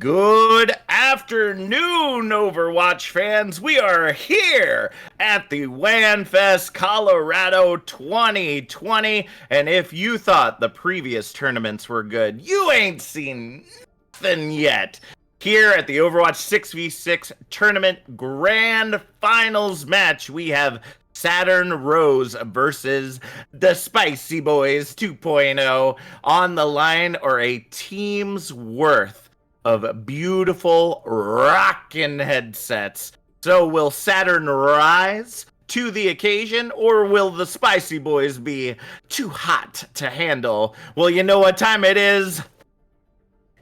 Good afternoon, Overwatch fans. We are here at the LANFest Colorado 2020. And if you thought the previous tournaments were good, you ain't seen nothing yet. Here at the Overwatch 6v6 tournament grand finals match, we have Saturn Rose versus the Spicy Boys 2.0 on the line, or a team's worth of beautiful rockin' headsets. So will Saturn rise to the occasion, or will the Spicy Boys be too hot to handle? Well, you know what time it is?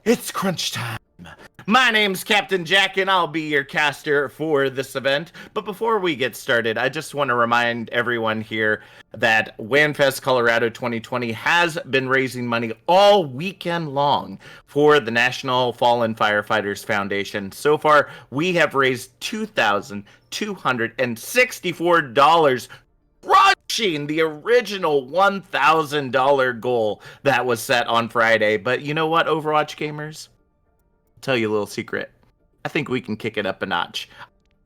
It's crunch time. My name's Captain Jack, and I'll be your caster for this event. But before we get started, I just want to remind everyone here that LANFest Colorado 2020 has been raising money all weekend long for the National Fallen Firefighters Foundation. So far, we have raised $2,264, crushing the original $1,000 goal that was set on Friday. But you know what, Overwatch gamers? Tell you a little secret. I think we can kick it up a notch.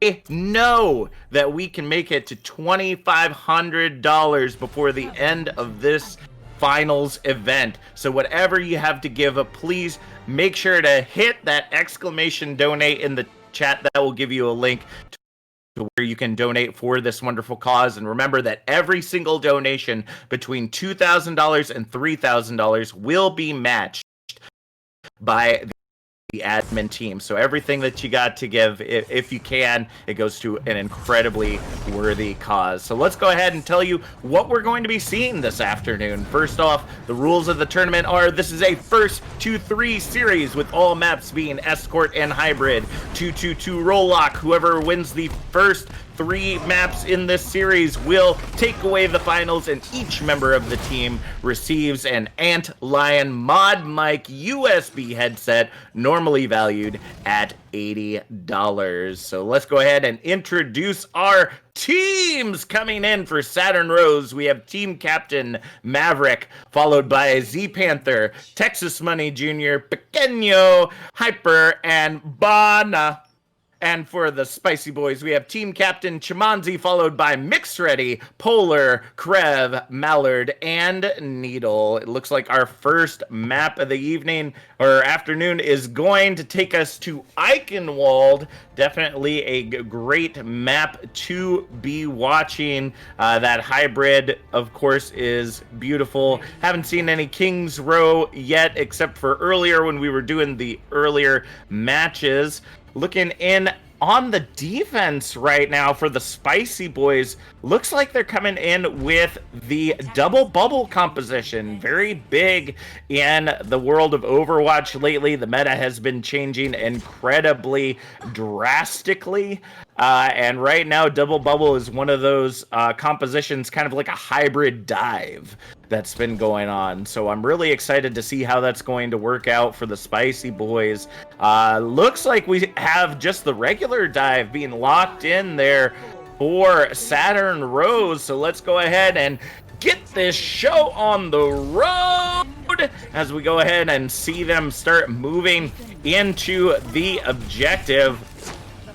I know that we can make it to $2,500 before the end of this finals event. So whatever you have to give, please make sure to hit that exclamation donate in the chat. That will give you a link to where you can donate for this wonderful cause. And remember that every single donation between $2,000 and $3,000 will be matched by the admin team. So everything that you got to give, if you can, it goes to an incredibly worthy cause. So let's go ahead and tell you what we're going to be seeing this afternoon. First off, the rules of the tournament are: this is a first to 3 series with all maps being escort and hybrid. 2-2-2 roll lock. Whoever wins the first 3 maps in this series will take away the finals, and each member of the team receives an Ant Lion Mod Mic USB headset, normally valued at $80. So let's go ahead and introduce our teams coming in for Saturn Rose. We have team captain Maverick, followed by Z Panther, Texas Money Jr., Pequeño, Hyper, and Bana. And for the Spicy Boys, we have team captain Chimanzi, followed by Mix Ready, Polar, Krev, Mallard, and Needle. It looks like our first map of the evening or afternoon is going to take us to Eichenwald. Definitely a great map to be watching. That hybrid, of course, is beautiful. Haven't seen any King's Row yet, except for earlier when we were doing the earlier matches. Looking in on the defense right now for the Spicy Boys, looks like they're coming in with the double bubble composition. Very big in the world of Overwatch lately. The meta has been changing incredibly drastically. And right now, double bubble is one of those compositions, kind of like a hybrid dive that's been going on. So I'm really excited to see how that's going to work out for the Spicy Boys. Looks like we have just the regular dive being locked in there for Saturn Rose. So let's go ahead and get this show on the road as we go ahead and see them start moving into the objective.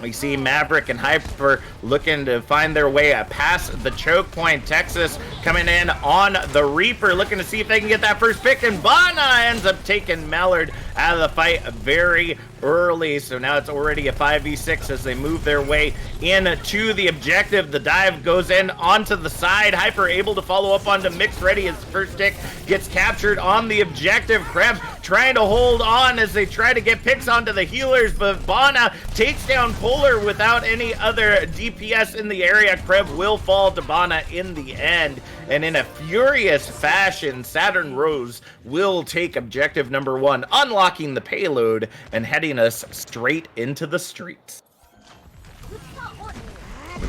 We see Maverick and Hyper looking to find their way past the choke point. Texas coming in on the Reaper, looking to see if they can get that first pick, and Bana ends up taking Mallard out of the fight very early. So now it's already a 5v6 as they move their way into the objective. The dive goes in onto the side. Hyper able to follow up onto Mixed Ready. His first tick gets captured on the objective. Krev trying to hold on as they try to get picks onto the healers, but Bana takes down Polar without any other DPS in the area. Krev will fall to Bana in the end, and in a furious fashion, Saturn Rose will take objective number 1, unlocking the payload and heading us straight into the streets.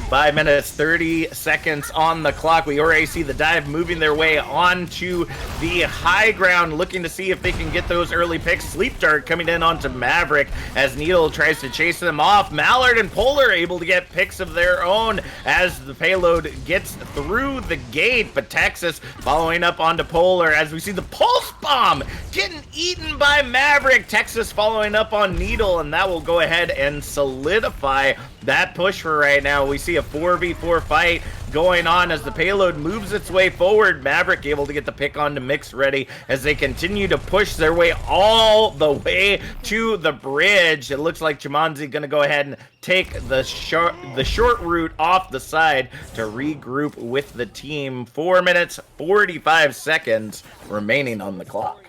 5 minutes, 30 seconds on the clock. We already see the Dive moving their way onto the high ground, looking to see if they can get those early picks. Sleep Dart coming in onto Maverick as Needle tries to chase them off. Mallard and Polar able to get picks of their own as the payload gets through the gate, but Texas following up onto Polar as we see the Pulse Bomb getting eaten by Maverick. Texas following up on Needle, and that will go ahead and solidify that push for right now. We see a 4v4 fight going on as the payload moves its way forward. Maverick able to get the pick onto Mix Ready as they continue to push their way all the way to the bridge. It looks like Jumanji gonna go ahead and take the short route off the side to regroup with the team. 4 minutes, 45 seconds remaining on the clock.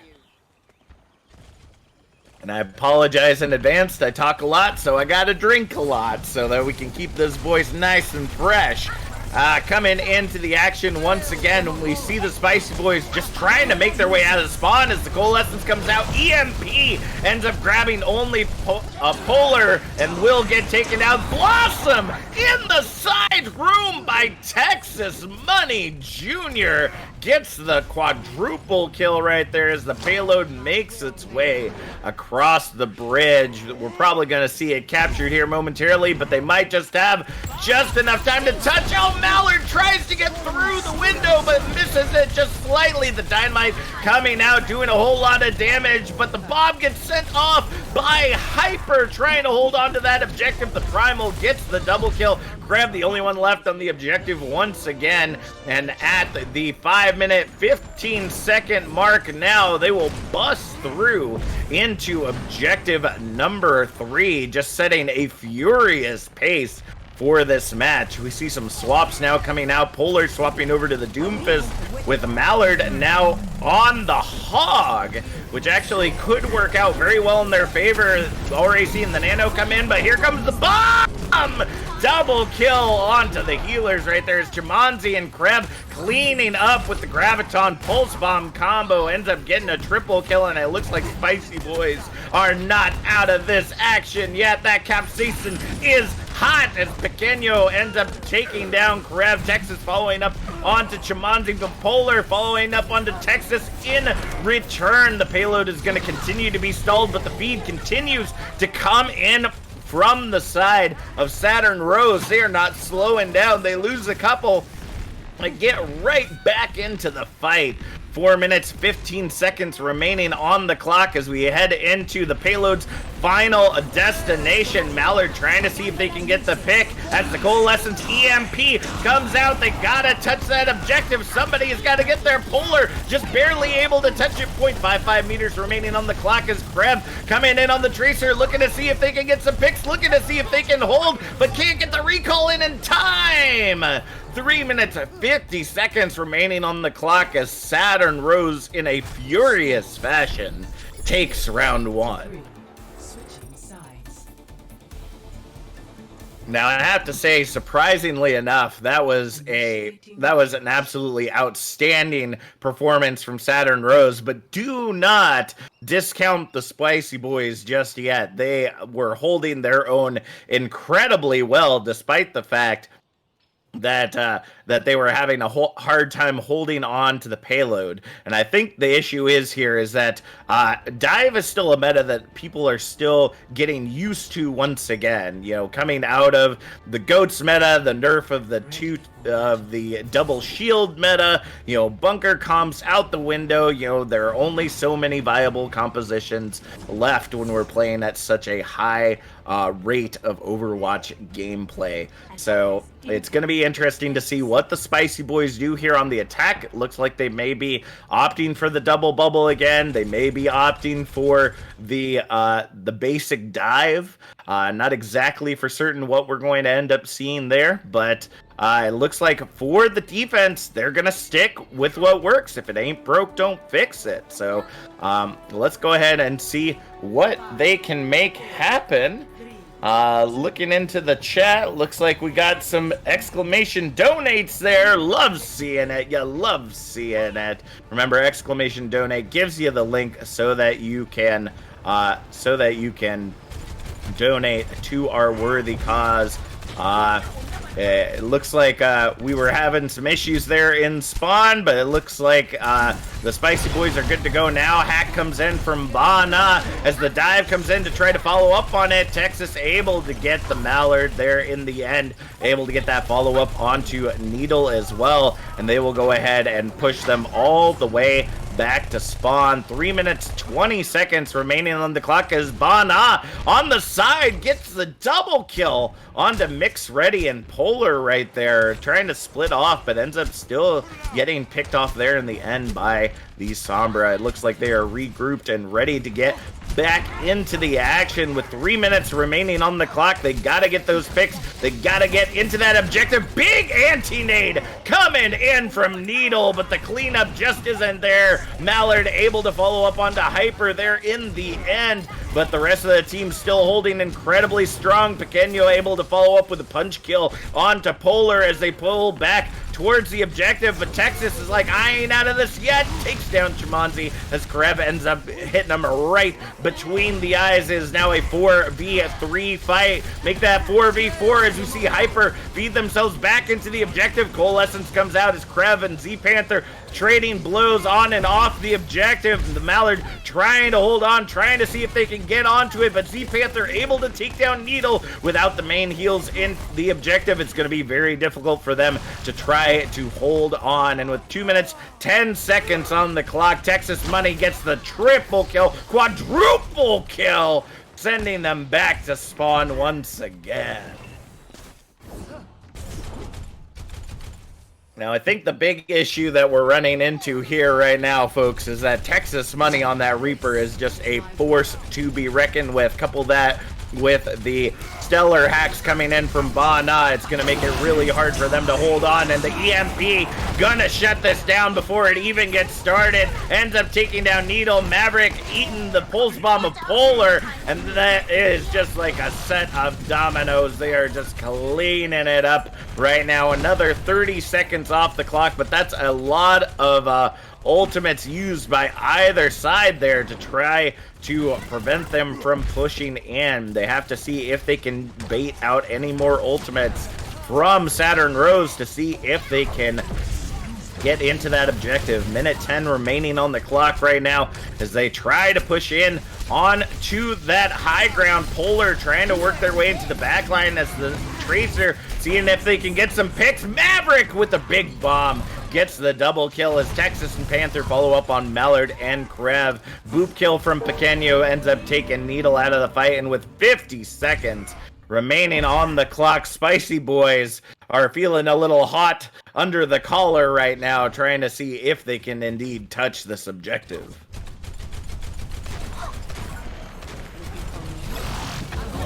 And I apologize in advance. I talk a lot, so I gotta drink a lot so that we can keep this voice nice and fresh. Coming into the action once again, we see the Spicy Boys just trying to make their way out of spawn as the Coalescence comes out. EMP ends up grabbing only Polar and will get taken out. Blossom in the side room by Texas. Money Jr. gets the quadruple kill right there as the payload makes its way across the bridge. We're probably going to see it captured here momentarily, but they might just have just enough time to touch. Oh, Mallard tries to get through the window, but misses it just slightly. The Dynamite coming out, doing a whole lot of damage, but the bomb gets sent off by Hyper, trying to hold on to that objective. The Primal gets the double kill. Kreb, the only one left on the objective once again, and at the 5 minute, 15 second mark now, they will bust through into objective number 3, just setting a furious pace for this match. We see some swaps now coming out. Polar swapping over to the Doomfist with Mallard now on the Hog, which actually could work out very well in their favor. Already seeing the Nano come in, but here comes the bomb! Double kill onto the healers right there as Jumanji and Kreb cleaning up with the Graviton Pulse Bomb combo. Ends up getting a triple kill, and it looks like Spicy Boys are not out of this action yet. That Capsaicin is hot as Pequeño ends up taking down Kreb. Texas following up onto Jumanji, but Polar following up onto Texas in return. The payload is going to continue to be stalled, but the feed continues to come in from the side of Saturn Rose. They are not slowing down. They lose a couple and get right back into the fight. 4 minutes, 15 seconds remaining on the clock as we head into the payload's final destination. Mallard trying to see if they can get the pick as the Coalescence EMP comes out. They gotta touch that objective. Somebody has got to get their Polar, just barely able to touch it. 0.55 meters remaining on the clock as Kreb coming in on the Tracer, looking to see if they can get some picks, looking to see if they can hold, but can't get the recall in time. 3 minutes, 50 seconds remaining on the clock as Saturn Rose, in a furious fashion, takes round 1. Now, I have to say, surprisingly enough, that was an absolutely outstanding performance from Saturn Rose, but do not discount the Spicy Boys just yet. They were holding their own incredibly well, despite the fact that they were having a hard time holding on to the payload. And I think the issue is that dive is still a meta that people are still getting used to once again. You know, coming out of the goats meta, the nerf of the double shield meta, you know, bunker comps out the window. You know, there are only so many viable compositions left when we're playing at such a high rate of Overwatch gameplay. So it's going to be interesting to see what the Spicy Boys do here on the attack. It looks like they may be opting for the double bubble again. They may be opting for the basic dive. Not exactly for certain what we're going to end up seeing there, but it looks like for the defense, they're going to stick with what works. If it ain't broke, don't fix it. So let's go ahead and see what they can make happen. Looking into the chat, looks like we got some exclamation donates there. Love seeing it. You love seeing it. Remember, exclamation donate gives you the link so that you can donate to our worthy cause. It looks like we were having some issues there in spawn, but it looks like the Spicy Boys are good to go now. Hack comes in from Bana as the dive comes in to try to follow up on it. Texas able to get the Mallard there in the end, able to get that follow-up onto Needle as well, and they will go ahead and push them all the way back to spawn. 3 minutes 20 seconds remaining on the clock as Bana on the side gets the double kill onto Mix Ready and Polar right there, trying to split off, but ends up still getting picked off there in the end by the Sombra. It looks like they are regrouped and ready to get back into the action with 3 minutes remaining on the clock. They gotta get those picks. They gotta get into that objective. Big anti-nade coming in from Needle, but the cleanup just isn't there. Mallard able to follow up onto Hyper there in the end, but the rest of the team still holding incredibly strong. Pequeño able to follow up with a punch kill onto Polar as they pull back towards the objective, but Texas is like, I ain't out of this yet. Takes down Chimanzi as Karev ends up hitting him right between the eyes. It is now a 4v3 fight. Make that 4v4 as we see Hyper feed themselves back into the objective. Coalescence comes out as Krev and Z-Panther trading blows on and off the objective. The Mallard trying to hold on, trying to see if they can get onto it, but Z-Panther able to take down Needle without the main heals in the objective. It's going to be very difficult for them to try to hold on. And with 2 minutes 10 seconds on the clock, Texas Money gets the triple kill, quadruple kill, sending them back to spawn once again. Now, I think the big issue that we're running into here right now, folks, is that Texas Money on that Reaper is just a force to be reckoned with. Couple that with the stellar hacks coming in from Bana, it's going to make it really hard for them to hold on, and the EMP gonna shut this down before it even gets started. Ends up taking down Needle. Maverick eating the pulse bomb of Polar, and that is just like a set of dominoes. They are just cleaning it up right now. Another 30 seconds off the clock, but that's a lot of ultimates used by either side there to try to prevent them from pushing in. They have to see if they can bait out any more ultimates from Saturn Rose to see if they can get into that objective. Minute 10 remaining on the clock right now as they try to push in on to that high ground. Polar trying to work their way into the back line as the Tracer seeing if they can get some picks. Maverick with the big bomb gets the double kill as Texas and Panther follow up on Mallard and Krev. Boop kill from Pequeño ends up taking Needle out of the fight, and with 50 seconds remaining on the clock, Spicy Boys are feeling a little hot under the collar right now, trying to see if they can indeed touch this objective.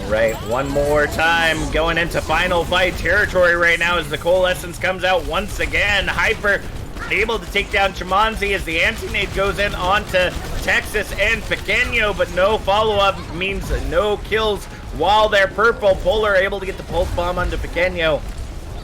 Right, one more time going into final fight territory right now as the Coalescence comes out once again. Hyper able to take down Chimanzi as the anti-nade goes in onto Texas and Pequeño, but no follow-up means no kills while they're purple. Polar able to get the pulse bomb onto Pequeño,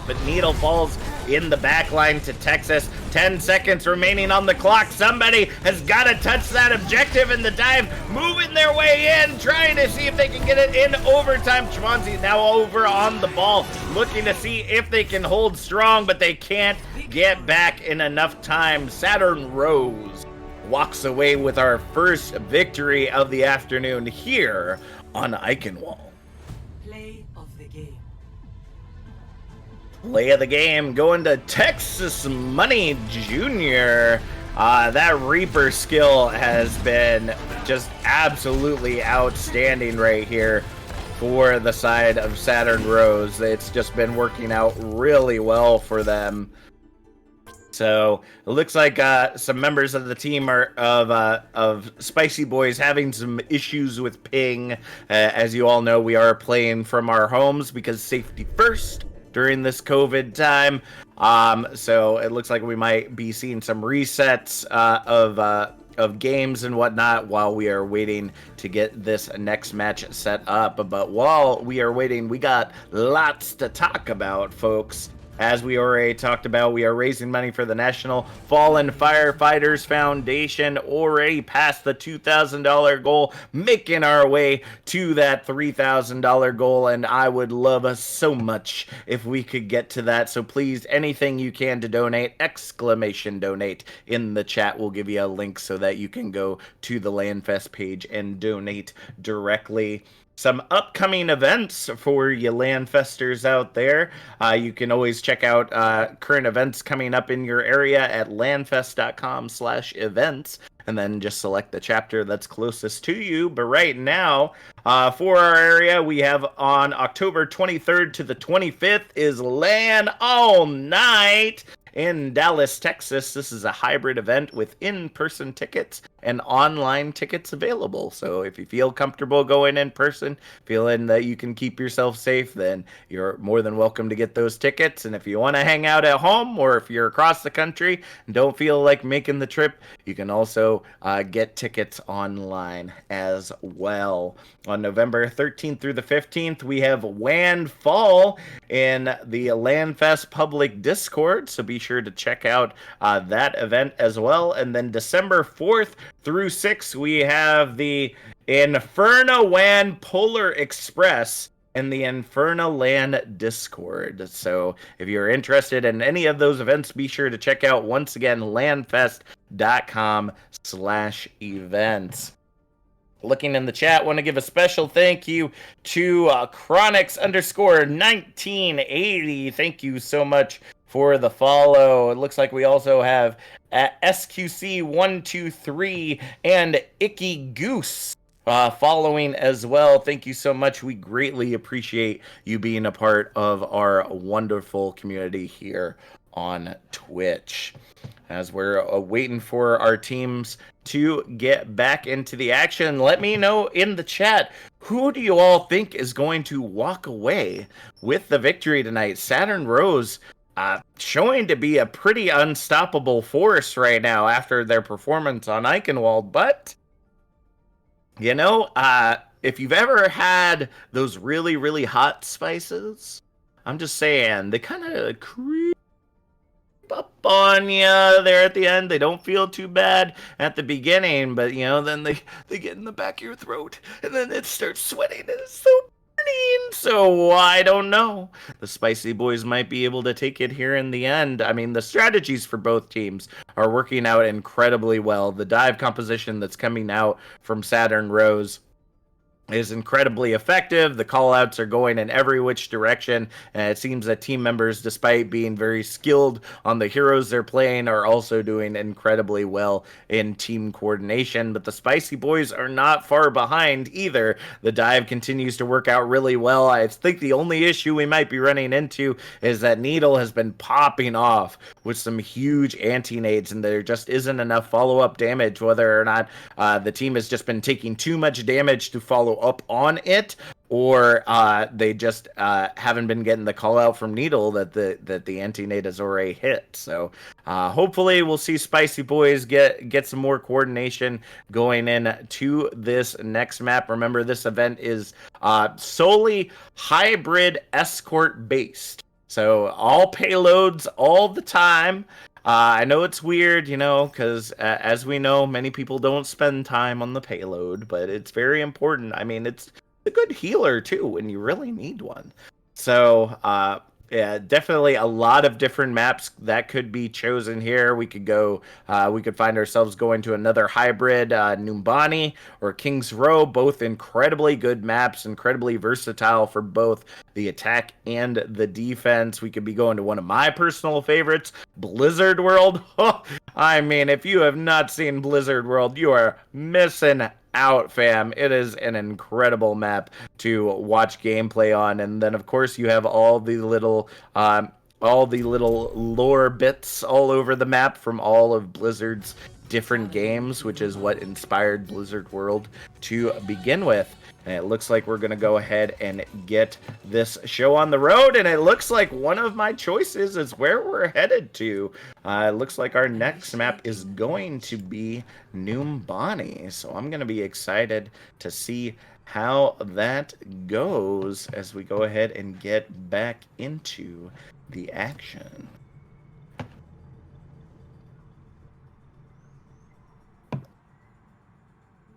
but Needle falls in the back line to Texas. 10 seconds remaining on the clock. Somebody has got to touch that objective, and the dive moving their way in, trying to see if they can get it in overtime. Chimanzi now over on the ball, looking to see if they can hold strong, but they can't get back in enough time. Saturn Rose walks away with our first victory of the afternoon here on Eichenwald. Play of the game going to Texas Money Jr. That Reaper skill has been just absolutely outstanding right here for the side of Saturn Rose. It's just been working out really well for them. So it looks like some members of the team are of Spicy Boys having some issues with ping. As you all know, we are playing from our homes because safety first during this COVID time. So it looks like we might be seeing some resets of games and whatnot while we are waiting to get this next match set up. But while we are waiting, we got lots to talk about, folks. As we already talked about, we are raising money for the National Fallen Firefighters Foundation, already past the $2,000 goal, making our way to that $3,000 goal, and I would love us so much if we could get to that. So please, anything you can to donate, exclamation donate in the chat. We'll give you a link so that you can go to the LANFest page and donate directly. Some upcoming events for you LANFesters out there. You can always check out current events coming up in your area at lanfest.com/events, and then just select the chapter that's closest to you. But right now, for our area, we have on October 23rd to the 25th is LAN All Night in Dallas, Texas. This is a hybrid event with in-person tickets and online tickets available. So if you feel comfortable going in person, feeling that you can keep yourself safe, then you're more than welcome to get those tickets. And if you want to hang out at home, or if you're across the country and don't feel like making the trip, you can also get tickets online as well. On November 13th through the 15th, we have WAN Fall in the LANFest public Discord, so be sure to check out that event as well. And then December 4th through 6th, we have the Inferno WAN Polar Express in the Inferno LAN Discord. So if you're interested in any of those events, be sure to check out, once again, lanfest.com/events. Looking in the chat, want to give a special thank you to Chronix_1980. Thank you so much for the follow. It looks like we also have SQC123 and Icky Goose following as well. Thank you so much. We greatly appreciate you being a part of our wonderful community here on Twitch. As we're waiting for our teams to get back into the action, let me know in the chat, who do you all think is going to walk away with the victory tonight? Saturn Rose showing to be a pretty unstoppable force right now after their performance on Eichenwald, but you know, if you've ever had those really, really hot spices, I'm just saying, they kind of creep up on you there at the end. They don't feel too bad at the beginning, but you know, then they get in the back of your throat, and then it starts sweating, and it's so burning. So I don't know. The Spicy Boys might be able to take it here in the end. I mean, the strategies for both teams are working out incredibly well. The dive composition that's coming out from Saturn Rose is incredibly effective. The callouts are going in every which direction, and it seems that team members, despite being very skilled on the heroes they're playing, are also doing incredibly well in team coordination. But the Spicy Boys are not far behind either. The dive continues to work out really well. I think the only issue we might be running into is that Needle has been popping off with some huge anti-nades, and there just isn't enough follow-up damage, whether or not the team has just been taking too much damage to follow up on it, or they just haven't been getting the call out from Needle that the anti-nade has already hit. So hopefully we'll see Spicy Boys get some more coordination going in to this next map. Remember, this event is solely hybrid escort based, so all payloads all the time. I know it's weird, you know, because as we know, many people don't spend time on the payload, but it's very important. I mean, it's a good healer, too, when you really need one. So, yeah, definitely a lot of different maps that could be chosen here. We could go, we could find ourselves going to another hybrid, Numbani or King's Row, both incredibly good maps, incredibly versatile for both the attack and the defense. We could be going to one of my personal favorites, Blizzard World. I mean, if you have not seen Blizzard World, you are missing out, fam. It is an incredible map to watch gameplay on. And then of course you have all the little lore bits all over the map from all of Blizzard's different games, which is what inspired Blizzard World to begin with. And it looks like we're going to go ahead and get this show on the road. And it looks like one of my choices is where we're headed to. It looks like our next map is going to be Numbani. So I'm going to be excited to see how that goes as we go ahead and get back into the action.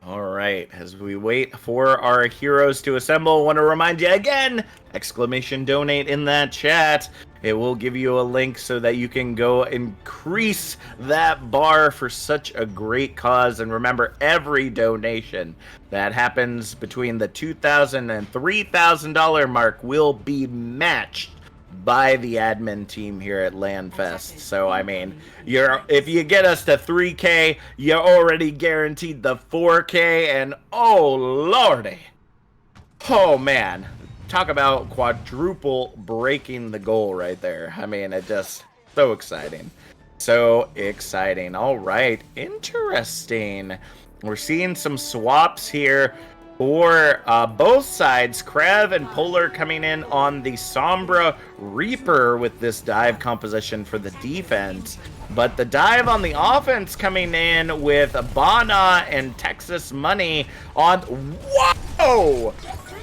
All right, as we wait for our heroes to assemble, I want to remind you again, exclamation donate in that chat. It will give you a link so that you can go increase that bar for such a great cause. And remember, every donation that happens between the $2,000 and $3,000 mark will be matched by the admin team here at LANFest. So I mean, if you get us to 3K, you're already guaranteed the 4K, and oh lordy, oh man, talk about quadruple breaking the goal right there. I mean, it just so exciting. So exciting. All right, interesting. We're seeing some swaps here for both sides. Krev and Polar coming in on the Sombra Reaper with this dive composition for the defense. But the dive on the offense coming in with Bana and Texas Money on... Whoa!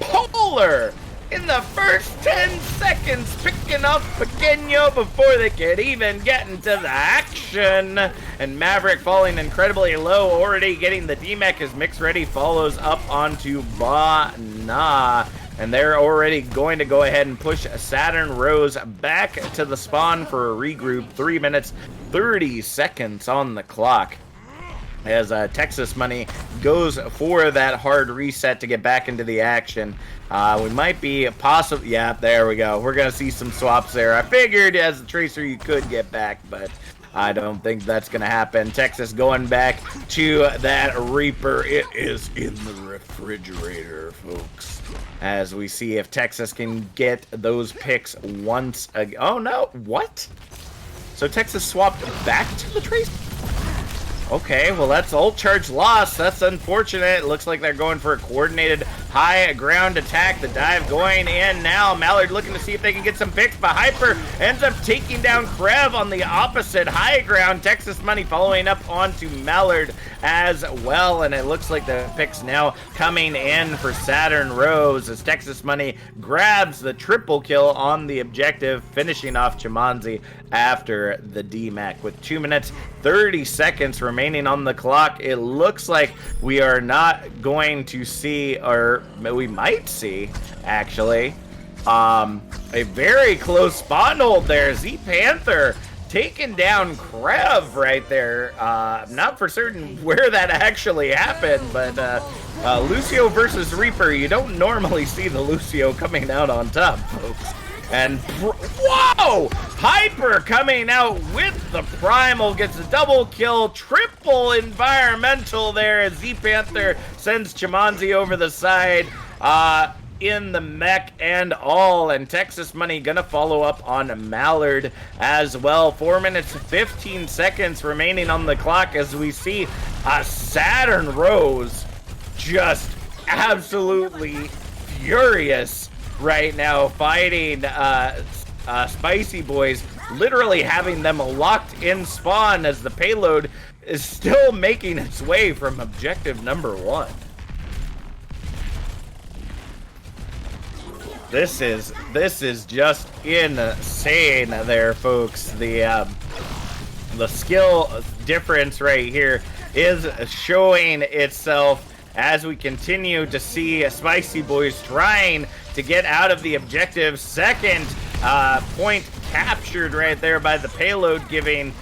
Polar! In the first 10 seconds, picking up Pequeño before they could even get into the action. And Maverick falling incredibly low, already getting the DMEC as Mix Ready follows up onto Bana. And they're already going to go ahead and push Saturn Rose back to the spawn for a regroup. 3 minutes, 30 seconds on the clock. As Texas Money goes for that hard reset to get back into the action. We might be possibly... Yeah, there we go. We're going to see some swaps there. I figured as a Tracer you could get back, but I don't think that's going to happen. Texas going back to that Reaper. It is in the refrigerator, folks. As we see if Texas can get those picks once again. Oh, no. What? So Texas swapped back to the Tracer? Okay, well, that's ult charge lost. That's unfortunate. It looks like they're going for a coordinated high ground attack. The dive going in now. Mallard looking to see if they can get some picks, but Hyper ends up taking down Krev on the opposite high ground. Texas Money following up onto Mallard as well, and it looks like the picks now coming in for Saturn Rose as Texas Money grabs the triple kill on the objective, finishing off Chimanzi after the DMAC with 2 minutes 30 seconds remaining on the clock. It looks like we are not going to see, or we might see actually, a very close spawn hold there. Z Panther taking down Krev right there. Not for certain where that actually happened, but Lucio versus Reaper, you don't normally see the Lucio coming out on top, folks. And whoa! Hyper coming out with the Primal, gets a double kill, triple environmental there as Z Panther sends Chimanzi over the side in the mech and all. And Texas Money gonna follow up on Mallard as well. 4 minutes 15 seconds remaining on the clock as we see Saturn Rose just absolutely furious right now, fighting Spicy Boys, literally having them locked in spawn as the payload is still making its way from objective number 1. This is just insane there, folks. The skill difference right here is showing itself as we continue to see Spicy Boys trying to get out of the objective. Second point captured right there by the payload, giving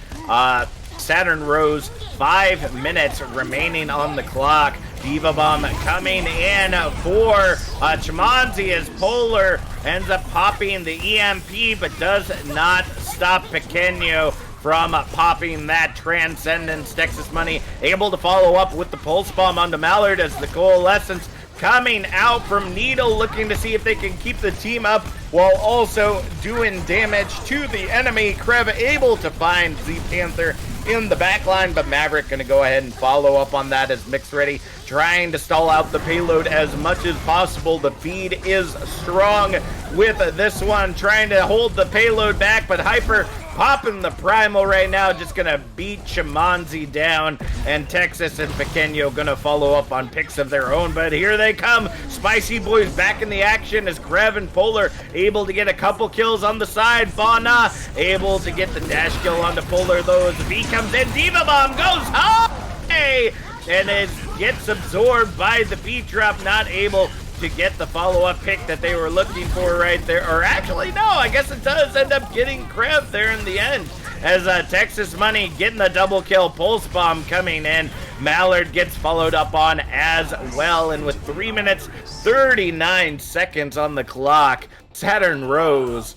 Saturn Rose 5 minutes remaining on the clock. Diva Bomb coming in for Chimanzi as Polar ends up popping the EMP, but does not stop Pequeño from popping that Transcendence. Texas Money able to follow up with the Pulse Bomb onto Mallard as the Coalescence coming out from Needle, looking to see if they can keep the team up while also doing damage to the enemy. Krev able to find Z Panther in the back line, but Maverick going to go ahead and follow up on that as Mix Ready trying to stall out the payload as much as possible. The feed is strong with this one, trying to hold the payload back, but Hyper popping the primal right now, just gonna beat Chimanzi down, and Texas and Pequeño gonna follow up on picks of their own, but here they come. Spicy Boys back in the action as Krev and Polar able to get a couple kills on the side. Bana able to get the dash kill onto Polar, though as V comes in. Diva Bomb goes high, and it gets absorbed by the beat drop, not able to get the follow-up pick that they were looking for right there. Or actually, no, I guess it does end up getting Krev there in the end, as Texas Money getting the double kill. Pulse Bomb coming in. Mallard gets followed up on as well, and with 3 minutes 39 seconds on the clock, Saturn Rose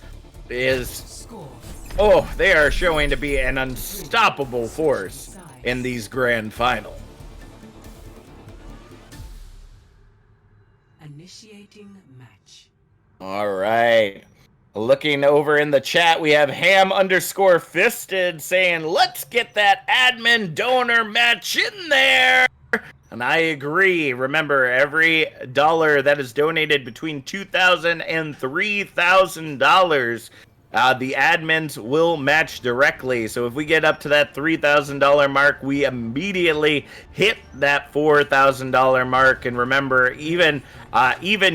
is, oh, they are showing to be an unstoppable force in these grand finals. Initiating match. All right. Looking over in the chat, we have Ham_Fisted saying, let's get that admin donor match in there. And I agree. Remember, every dollar that is donated between $2,000 and $3,000, the admins will match directly. So if we get up to that $3,000 mark, we immediately hit that $4,000 mark. And remember, even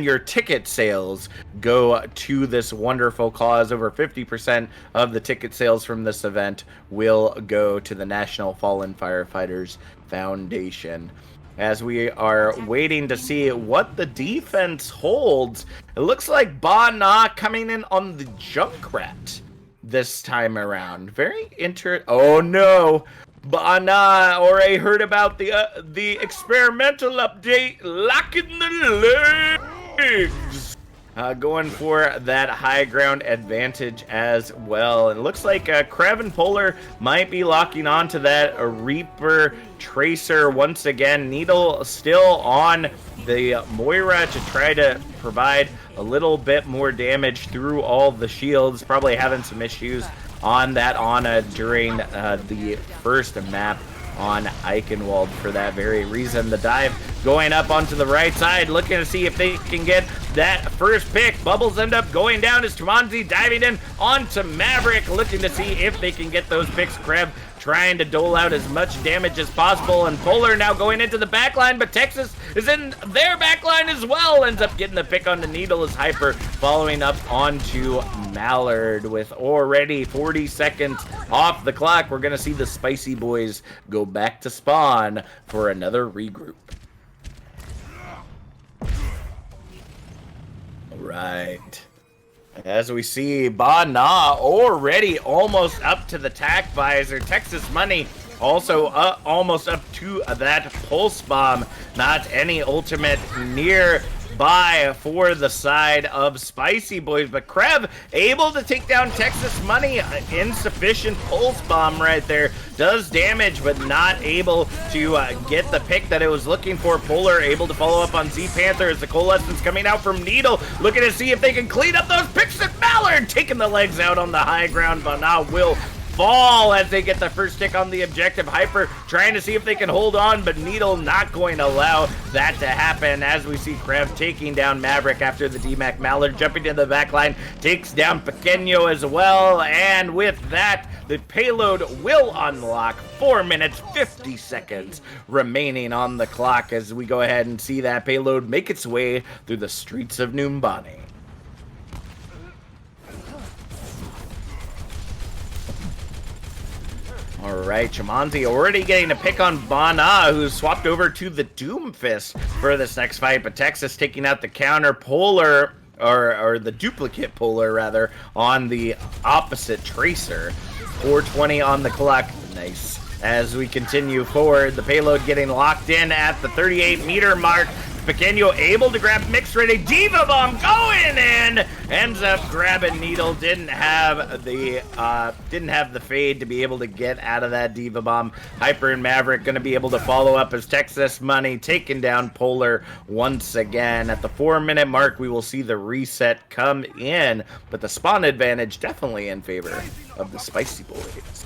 your ticket sales go to this wonderful cause. Over 50% of the ticket sales from this event will go to the National Fallen Firefighters Foundation. As we are waiting to see what the defense holds, it looks like Bana coming in on the Junkrat this time around. Very oh no, Bana already heard about the experimental update, locking the legs. Going for that high ground advantage as well. And it looks like Krev and Polar might be locking on to that Reaper Tracer once again. Needle still on the Moira to try to provide a little bit more damage through all the shields. Probably having some issues on that Ana during the first map on Eichenwald for that very reason. The dive going up onto the right side, looking to see if they can get that first pick. Bubbles end up going down as Chimanzi diving in onto Maverick, looking to see if they can get those picks. Krev trying to dole out as much damage as possible, and Polar now going into the backline, but Texas is in their backline as well. Ends up getting the pick on the Needle as Hyper following up onto Mallard. With already 40 seconds off the clock, we're going to see the Spicy Boys go back to spawn for another regroup. All right. As we see Bana already almost up to the tack visor. Texas Money also almost up to that Pulse Bomb. Not any ultimate nearby for the side of Spicy Boys, but Krev able to take down Texas Money. Insufficient Pulse Bomb right there. Does damage, but not able to get the pick that it was looking for. Polar able to follow up on Z Panther as the Coalescence coming out from Needle, looking to see if they can clean up those picks. And Mallard taking the legs out on the high ground, but now will fall as they get the first tick on the objective. Hyper trying to see if they can hold on, but Needle not going to allow that to happen, as we see Krev taking down Maverick after the DMAC. Mallard jumping to the back line, takes down Pequeño as well, and with that, the payload will unlock. 4 minutes, 50 seconds remaining on the clock as we go ahead and see that payload make its way through the streets of Numbani. All right, Chimanzi already getting a pick on Bana, who's swapped over to the Doomfist for this next fight, but Texas taking out the counter Polar, or the duplicate Polar, rather, on the opposite Tracer. 4:20 on the clock. Nice. As we continue forward, the payload getting locked in at the 38-meter mark. Pequeño able to grab mix ready. Diva Bomb going in. Ends up grabbing Needle. Didn't have the fade to be able to get out of that Diva Bomb. Hyper and Maverick going to be able to follow up as Texas Money taking down Polar once again. At the 4-minute mark, we will see the reset come in, but the spawn advantage definitely in favor of the Spicy Boys.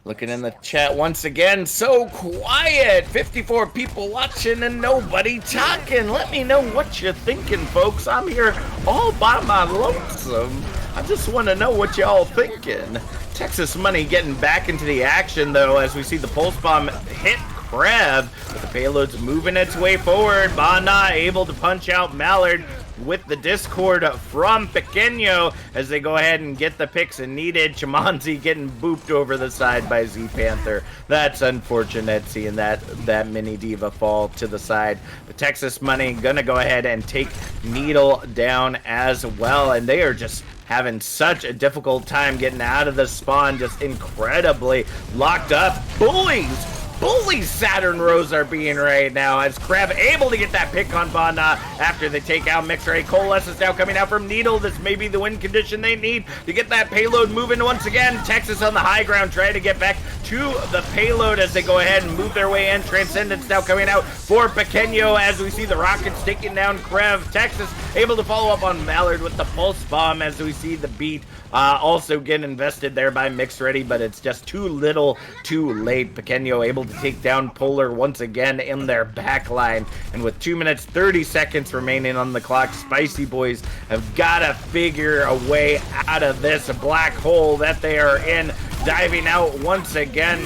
Looking in the chat once again, so quiet. 54 people watching and nobody talking. Let me know what you're thinking, folks. I'm here all by my lonesome. I just want to know what y'all thinking. Texas Money getting back into the action, though, as we see the pulse bomb hit Krev, but the payload's moving its way forward. Bana able to punch out Mallard with the Discord from Pequeño as they go ahead and get the picks and needed. Chamanzi getting booped over the side by Z Panther. That's unfortunate seeing that mini diva fall to the side. But Texas Money gonna go ahead and take Needle down as well, and they are just having such a difficult time getting out of the spawn, just incredibly locked up. Bullies Saturn Rose are being right now as Krev able to get that pick on Bana after they take out Mixray. Coalescence now coming out from Needle. This may be the win condition they need to get that payload moving once again. Texas on the high ground trying to get back to the payload as they go ahead and move their way in. Transcendence now coming out for Pequeño as we see the Rockets taking down Krev. Texas able to follow up on Mallard with the pulse bomb as we see the beat also get invested there by Mix Ready, but it's just too little too late. Pequeño able to take down Polar once again in their back line, and with 2 minutes 30 seconds remaining on the clock, Spicy Boys have got to figure a way out of this black hole that they are in. Diving out once again,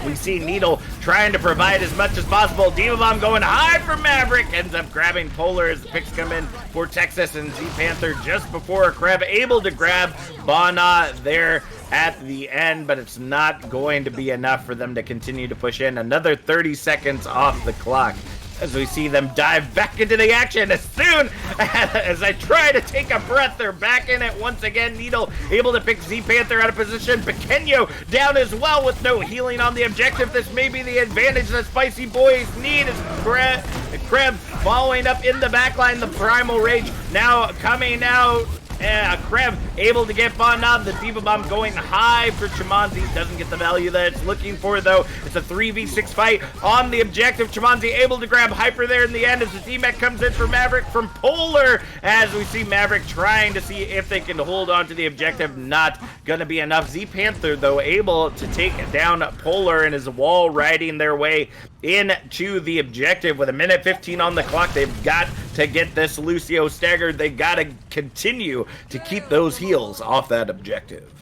we see Needle trying to provide as much as possible. Diva Bomb going high for Maverick, ends up grabbing Polar as the picks come in for Texas, and Z Panther just before Krev able to grab Bana there at the end, but it's not going to be enough for them to continue to push in. Another 30 seconds off the clock as we see them dive back into the action. As soon as I try to take a breath, they're back in it once again. Needle able to pick Z Panther out of position. Pequeño down as well with no healing on the objective. This may be the advantage that Spicy Boys need as Krev following up in the backline. The Primal Rage now coming out. Krev able to get Bana. The Diva Bomb going high for Chamanzi. Doesn't get the value that it's looking for, though. It's a 3v6 fight on the objective. Chamanzi able to grab Hyper there in the end as the D-Mech comes in for Maverick from Polar. As we see Maverick trying to see if they can hold on to the objective. Not gonna be enough. Z Panther, though, able to take down Polar and is wall riding their way into the objective with 1:15 on the clock. They've got to get this Lucio staggered. They got to continue to keep those heals off that objective.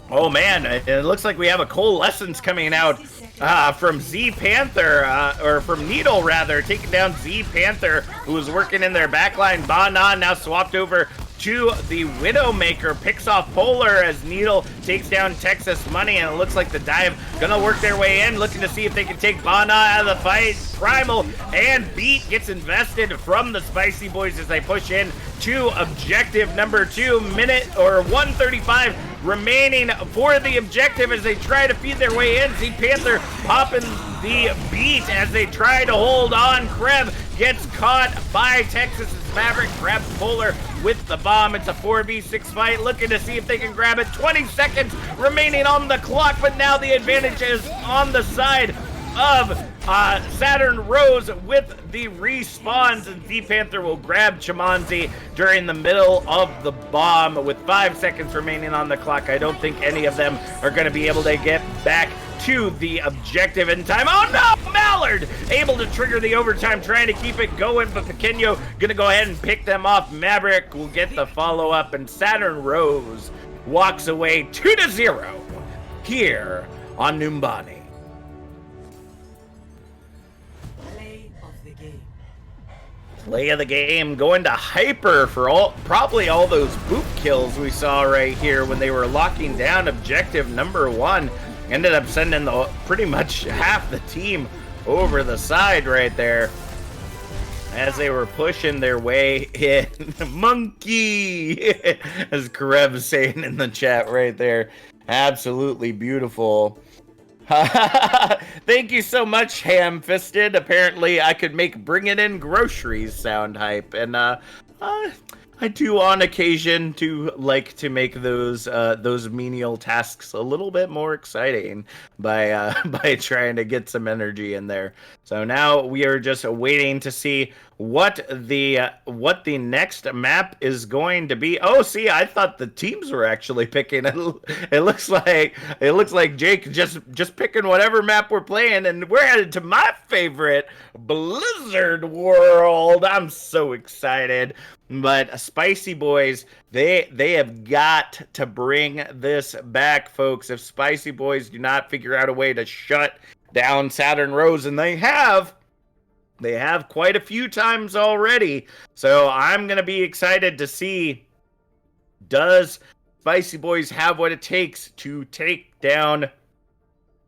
Oh man, it looks like we have a coalescence coming out from Z Panther, or from Needle rather, taking down Z Panther, who was working in their backline. Bana now swapped over to the Widowmaker, picks off Polar as Needle takes down Texas Money, and it looks like the dive gonna work their way in, looking to see if they can take Bana out of the fight. Primal and Beat gets invested from the Spicy Boys as they push in to objective number 2. Minute or 1:35 remaining for the objective as they try to feed their way in. Z Panther popping the Beat as they try to hold on. Krev gets caught by Texas as Maverick grabs Polar with the bomb. It's a 4v6 fight, looking to see if they can grab it. 20 seconds remaining on the clock, but now the advantage is on the side of Saturn Rose with the respawns, and Z Panther will grab Chamanzi during the middle of the bomb with 5 seconds remaining on the clock. I don't think any of them are going to be able to get back to the objective in time. Oh no! Mallard able to trigger the overtime, trying to keep it going, but Pequeño gonna go ahead and pick them off. Maverick will get the follow-up, and Saturn Rose walks away 2-0 here on Numbani. Play of the game going to Hyper for probably all those boop kills we saw right here when they were locking down objective number 1. Ended up sending pretty much half the team over the side right there as they were pushing their way in. Monkey, as Karev's saying in the chat right there. Absolutely beautiful. Thank you so much, Ham-Fisted. Apparently, I could make bringing in groceries sound hype, and I do on occasion to like to make those menial tasks a little bit more exciting by by trying to get some energy in there. So now we are just waiting to see what the next map is going to be. Oh, see, I thought the teams were actually picking. It looks like Jake just picking whatever map we're playing, and we're headed to my favorite, Blizzard World. I'm so excited. But Spicy Boys, they have got to bring this back, folks. If Spicy Boys do not figure out a way to shut down Saturn Rose, and they have quite a few times already. So I'm going to be excited to see, does Spicy Boys have what it takes to take down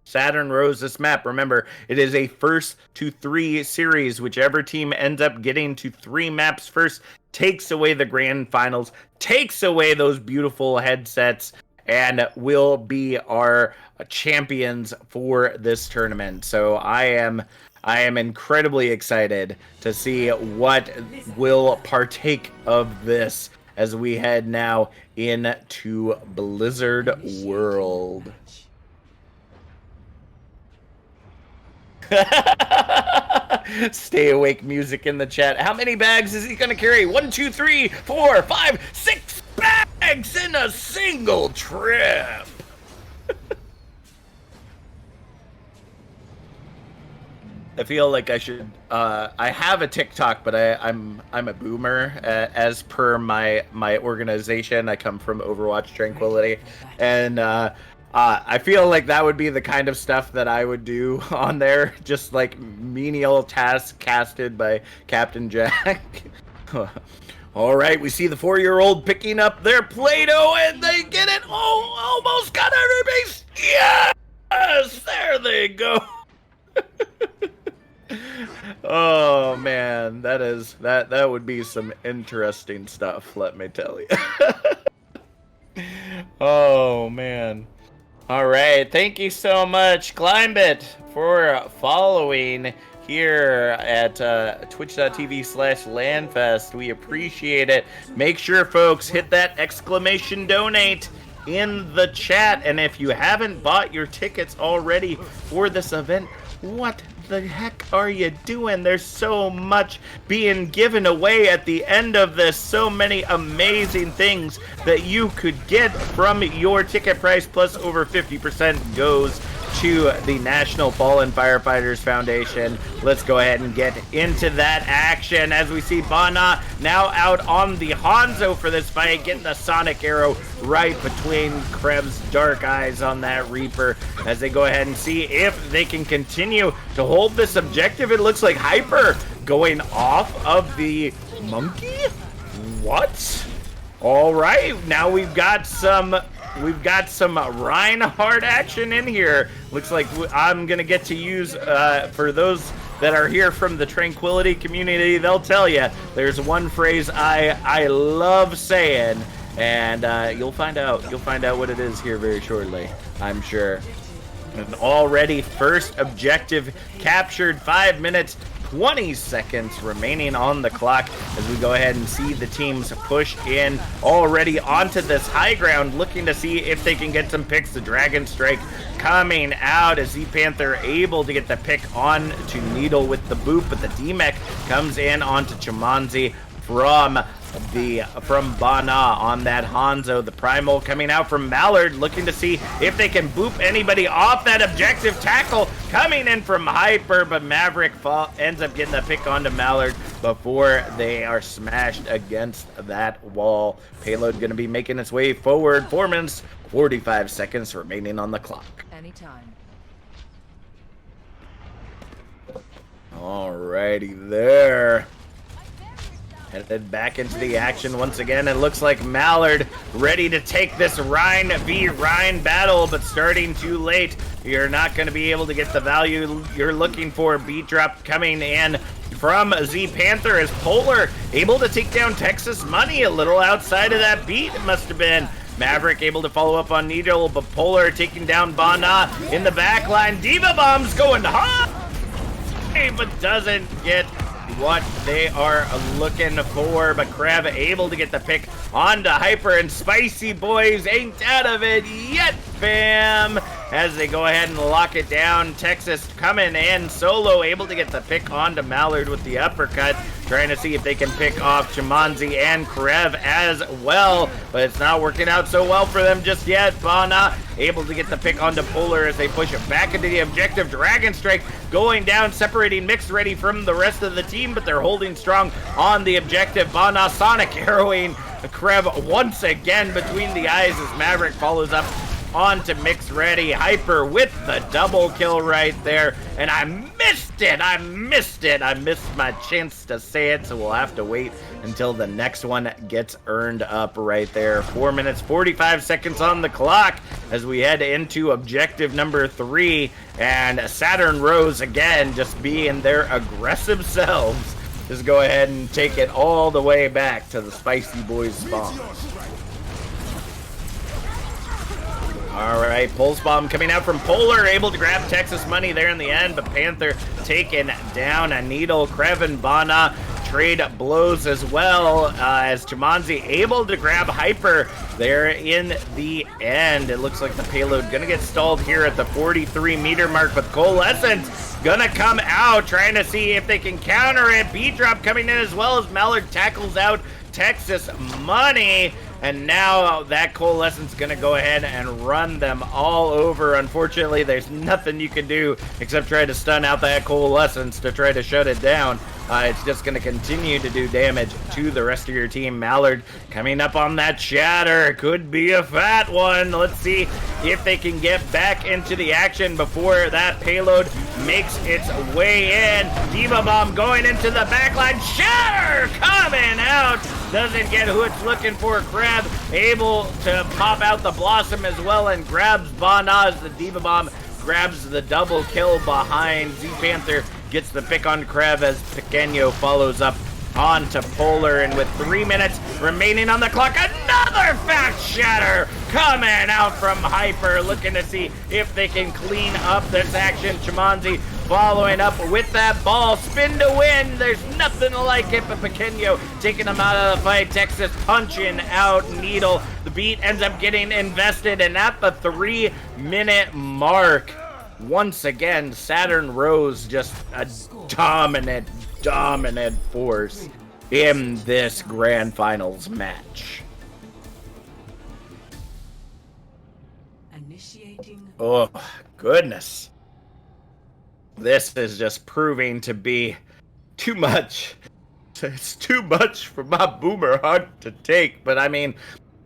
Saturn Rose this map? Remember, it is a 1-to-3 series. Whichever team ends up getting to 3 maps first takes away the grand finals, takes away those beautiful headsets, and will be our champions for this tournament. So I am incredibly excited to see what will partake of this as we head now into Blizzard World. Stay awake music in the chat. How many bags is he gonna carry? 1, 2, 3, 4, 5, 6 bags in a single trip. I feel like I should. I have a TikTok, but I'm a boomer. As per my organization, I come from Overwatch Tranquility, and I feel like that would be the kind of stuff that I would do on there, just like menial tasks casted by Captain Jack. All right, we see the 4-year-old picking up their Play-Doh, and they get it. Oh, almost got our base. Yes, there they go. Oh man, that would be some interesting stuff, let me tell you. Oh man. All right, thank you so much, Climbit, for following here at twitch.tv/LANFest. We appreciate it. Make sure, folks, hit that exclamation donate in the chat. And if you haven't bought your tickets already for this event, what the heck are you doing? There's so much being given away at the end of this. So many amazing things that you could get from your ticket price, plus over 50% goes to the National Fallen Firefighters Foundation. Let's go ahead and get into that action as we see Bana now out on the Hanzo for this fight, getting the Sonic Arrow right between Krebs' dark eyes on that Reaper as they go ahead and see if they can continue to hold this objective. It looks like Hyper going off of the monkey. What? All right, now we've got some Reinhardt action in here. Looks like I'm gonna get to use for those that are here from the Tranquility community. They'll tell you there's one phrase I love saying, and you'll find out what it is here very shortly, I'm sure. And already first objective captured. 5 minutes 20 seconds remaining on the clock as we go ahead and see the teams push in already onto this high ground, looking to see if they can get some picks. The Dragon Strike coming out as Z-Panther able to get the pick on to Needle with the boop, but the D-Mech comes in onto Chimanzi from Bana on that Hanzo. The Primal coming out from Mallard, looking to see if they can boop anybody off that objective. Tackle coming in from Hyper, but Maverick ends up getting the pick onto Mallard before they are smashed against that wall. Payload going to be making its way forward. 4 minutes 45 seconds remaining on the clock. Anytime. Alrighty there. Headed back into the action once again. It looks like Mallard ready to take this Rhine v. Rhine battle, but starting too late. You're not going to be able to get the value you're looking for. Beat drop coming in from Z-Panther as Polar able to take down Texas Money a little outside of that beat, it must have been. Maverick able to follow up on Needle, but Polar taking down Bana in the back line. Diva Bomb's going hard, but doesn't get what they are looking for, but Krev able to get the pick onto Hyper, and Spicy Boys ain't out of it yet, fam, as they go ahead and lock it down. Texas coming in solo, able to get the pick onto Mallard with the uppercut, trying to see if they can pick off Chimanzi and Krev as well, but it's not working out so well for them just yet. Bana able to get the pick onto Polar as they push it back into the objective. Dragon Strike going down, separating Mixed Ready from the rest of the team, but they're holding strong on the objective. Bana Sonic arrowing Krev once again between the eyes as Maverick follows up onto Mixed Ready. Hyper with the double kill right there, and I missed it. I missed my chance to say it, so we'll have to wait until the next one gets earned up right there. 4 minutes 45 seconds on the clock as we head into objective number 3, and Saturn Rose again just being their aggressive selves. Just go ahead and take it all the way back to the Spicy Boys spawn. All right, Pulse Bomb coming out from Polar, able to grab Texas money there in the end, but Panther taken down. A Needle, Krev, and Bana trade blows as well, as Chimanzi able to grab Hyper there in the end. It looks like the payload gonna get stalled here at the 43-meter mark, with Coalescence gonna come out, trying to see if they can counter it. B-Drop coming in as well as Mallard tackles out Texas money. And now that Coalescence gonna go ahead and run them all over. Unfortunately, there's nothing you can do except try to stun out that Coalescence to try to shut it down. It's just gonna continue to do damage to the rest of your team. Mallard coming up on that Shatter. Could be a fat one. Let's see if they can get back into the action before that payload makes its way in. Diva Bomb going into the backline. Shatter coming out. Doesn't get who it's looking for. Crab able to pop out the Blossom as well and grabs Bana. The Diva Bomb grabs the double kill behind. Z-Panther gets the pick on Krev as Pequeño follows up onto Polar, and with 3 minutes remaining on the clock, another fast Shatter coming out from Hyper, looking to see if they can clean up this action. Chimanzi following up with that ball, spin to win. There's nothing like it, but Pequeño taking him out of the fight. Texas punching out Needle. The beat ends up getting invested, and at the 3-minute mark, once again, Saturn Rose just a dominant force in this grand finals match. Initiating. Oh, goodness. This is just proving to be too much. It's too much for my boomer heart to take, but I mean,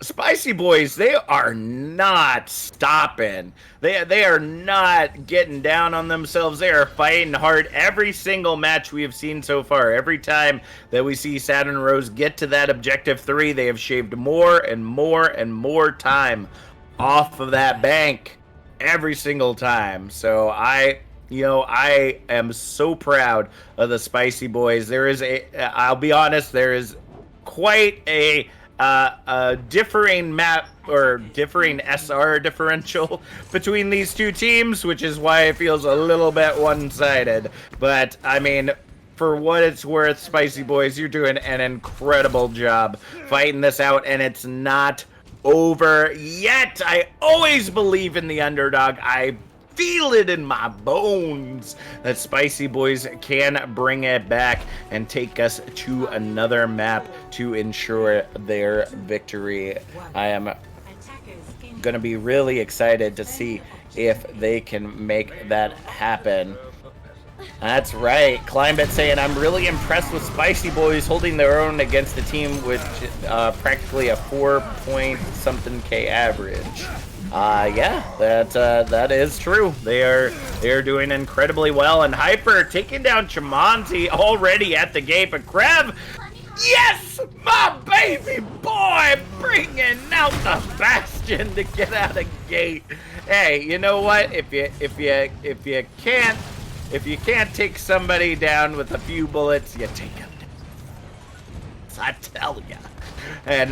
Spicy Boys, they are not stopping. They are not getting down on themselves. They are fighting hard every single match we have seen so far. Every time that we see Saturn Rose get to that objective 3, they have shaved more and more and more time off of that bank every single time. So I am so proud of the Spicy Boys. I'll be honest, there is quite a differing map or differing SR differential between these two teams, which is why it feels a little bit one-sided. But I mean, for what it's worth, Spicy Boys, you're doing an incredible job fighting this out, and it's not over yet. I always believe in the underdog. I feel it in my bones that Spicy Boys can bring it back and take us to another map to ensure their victory. I am going to be really excited to see if they can make that happen. That's right. Climebit saying, I'm really impressed with Spicy Boys holding their own against a team with practically a 4-point-something K average. Yeah, that is true. They are doing incredibly well, and Hyper taking down Chimanzi already at the gate. But Krev, yes, my baby boy, bringing out the Bastion to get out of gate. Hey, you know what? If you can't take somebody down with a few bullets, you take them down. I tell ya. And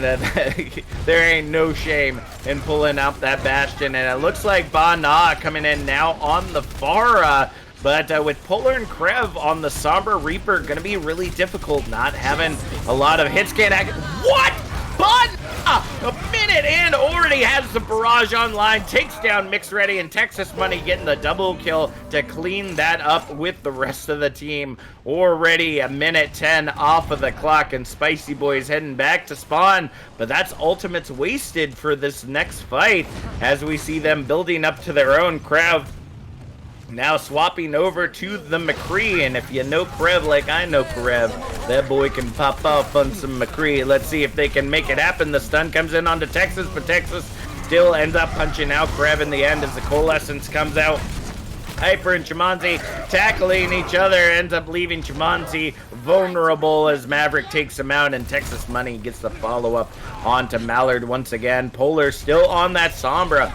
there ain't no shame in pulling out that Bastion. And it looks like Bana coming in now on the Pharah. But with Polar and Krev on the Sombra Reaper, gonna be really difficult, not having a lot of hit scan act. What? But a minute in, already has the barrage online, takes down Mix Ready, and Texas Money getting the double kill to clean that up with the rest of the team. Already a minute 10 off of the clock, and Spicy Boys heading back to spawn. But that's ultimates wasted for this next fight, as we see them building up to their own Krev. Now swapping over to the McCree, and if you know Krev like I know Krev, that boy can pop off on some McCree. Let's see if they can make it happen. The stun comes in onto Texas, but Texas still ends up punching out Krev in the end as the Coalescence comes out. Hyper and Chimanzi tackling each other, ends up leaving Chimanzi vulnerable as Maverick takes him out, and Texas Money gets the follow-up onto Mallard once again. Polar still on that Sombra,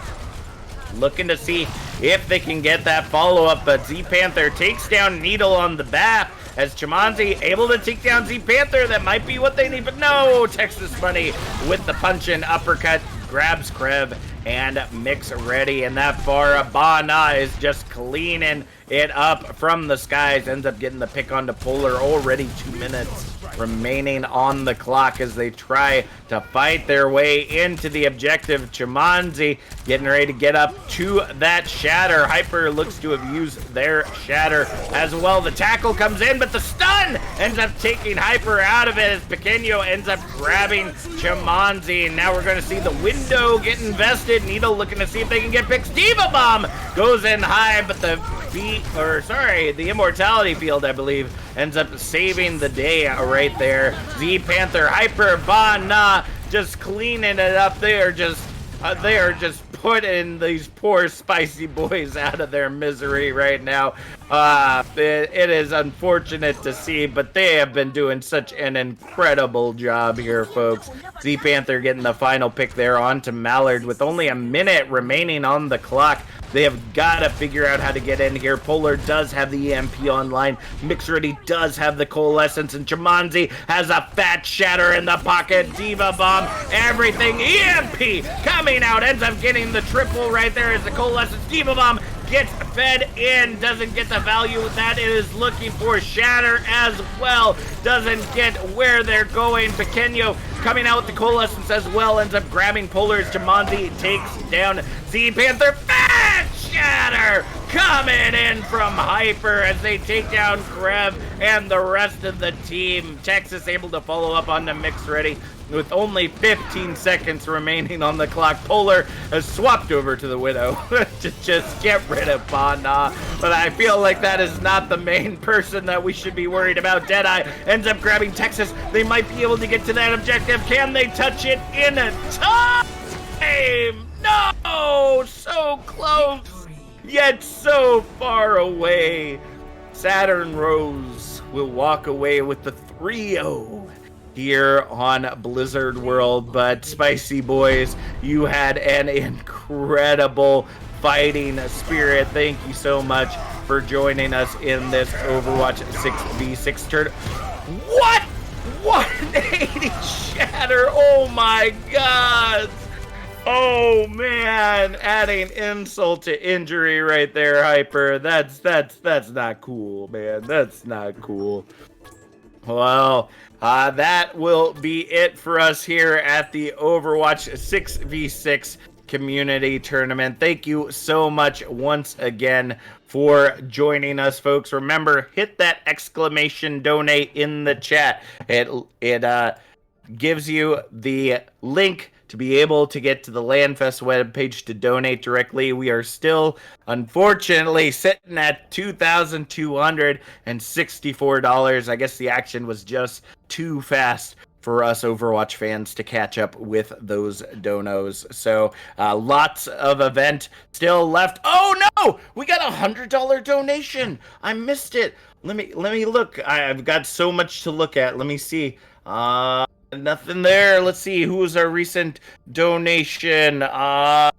looking to see if they can get that follow-up, but Z-Panther takes down Needle on the BAP as Chimanzi able to take down Z-Panther. That might be what they need, but no! Texas Money with the punch-in uppercut grabs Krev and Mix Ready, and that far Bana is just cleaning it up from the skies, ends up getting the pick onto Polar. Already 2 minutes remaining on the clock as they try to fight their way into the objective. Chimanzi getting ready to get up to that Shatter. Hyper looks to have used their Shatter as well. The tackle comes in, but the stun ends up taking Hyper out of it as Pequeño ends up grabbing Chimanzi. And now we're going to see the window get invested. Needle looking to see if they can get picked. Diva Bomb goes in high, but the Immortality Field, I believe, ends up saving the day right there. Z-Panther, Hyper, Bana just cleaning it up. They are just putting these poor Spicy Boys out of their misery right now. It is unfortunate to see, but they have been doing such an incredible job here, folks. Z-Panther getting the final pick there onto Mallard with only a minute remaining on the clock. They have got to figure out how to get in here. Polar does have the EMP online. Mix Ready does have the Coalescence, and Chimanzi has a fat Shatter in the pocket. Diva Bomb, everything. EMP coming out, ends up getting the triple right there as the Coalescence. Diva Bomb gets fed in, doesn't get the value that it is looking for. Shatter as well doesn't get where they're going. Pequeño coming out with the Coalescence as well, ends up grabbing Polar as Chimanzi takes down Z-Panther. Fat Shatter coming in from Hyper as they take down Krev and the rest of the team. Texas able to follow up on the Mix Ready with only 15 seconds remaining on the clock. Polar has swapped over to the Widow to just get rid of Bana, but I feel like that is not the main person that we should be worried about. Deadeye ends up grabbing Texas. They might be able to get to that objective. Can they touch it in time? No! So close, yet so far away. Saturn Rose will walk away with the 3-0 here on Blizzard World. But Spicy Boys, you had an incredible fighting spirit. Thank you so much for joining us in this Overwatch 6v6 turn. What? 180 Shatter! Oh my god! Oh man, adding insult to injury right there, Hyper. That's not cool, man. That's not cool. Well, that will be it for us here at the Overwatch 6v6 community tournament. Thank you so much once again for joining us, folks. Remember, hit that exclamation donate in the chat. It gives you the link to be able to get to the LANFest webpage to donate directly. We are still, unfortunately, sitting at $2,264. I guess the action was just too fast for us Overwatch fans to catch up with those donos. So lots of event still left. Oh no! We got $100 donation. I missed it. Let me look. I've got so much to look at. Let me see. Nothing there. Let's see. Who was our recent donation? I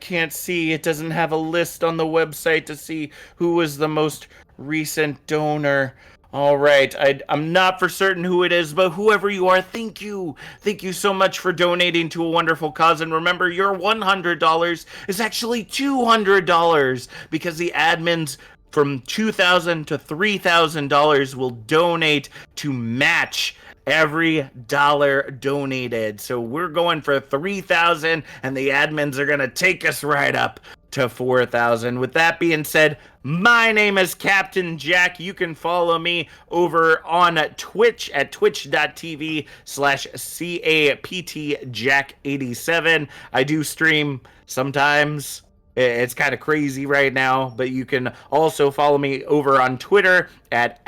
can't see. It doesn't have a list on the website to see who was the most recent donor. All right. I'm not for certain who it is, but whoever you are, thank you. Thank you so much for donating to a wonderful cause. And remember, your $100 is actually $200 because the admins from $2,000 to $3,000 will donate to match every dollar donated. So we're going for 3,000 and the admins are going to take us right up to 4,000. With that being said, my name is Captain Jack. You can follow me over on Twitch at twitch.tv/CAPTJack87. I do stream sometimes. It's kind of crazy right now, but you can also follow me over on Twitter at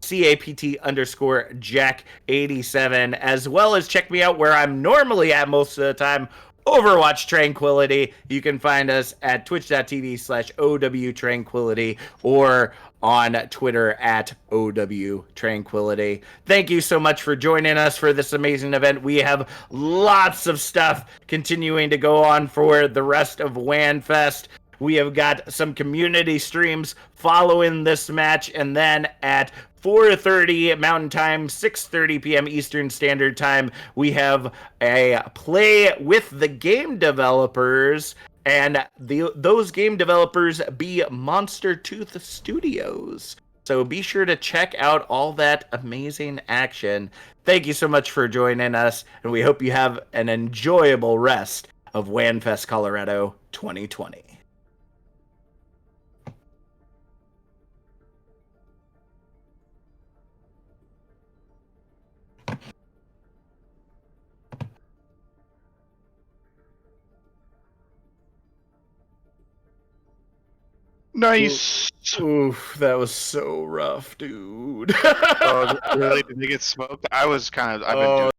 CAPT_Jack87, as well as check me out where I'm normally at most of the time, Overwatch Tranquility. You can find us at twitch.tv/OW Tranquility or on Twitter at OW Tranquility. Thank you so much for joining us for this amazing event. We have lots of stuff continuing to go on for the rest of LANFest. We have got some community streams following this match, and then at 4:30 Mountain Time, 6:30 p.m. Eastern Standard Time, we have a play with the game developers, and those game developers be Monster Tooth Studios. So be sure to check out all that amazing action. Thank you so much for joining us, and we hope you have an enjoyable rest of LANFest Colorado 2020. Nice. Oof, that was so rough, dude. Oh, really? Did they get smoked? I've been Oh, doing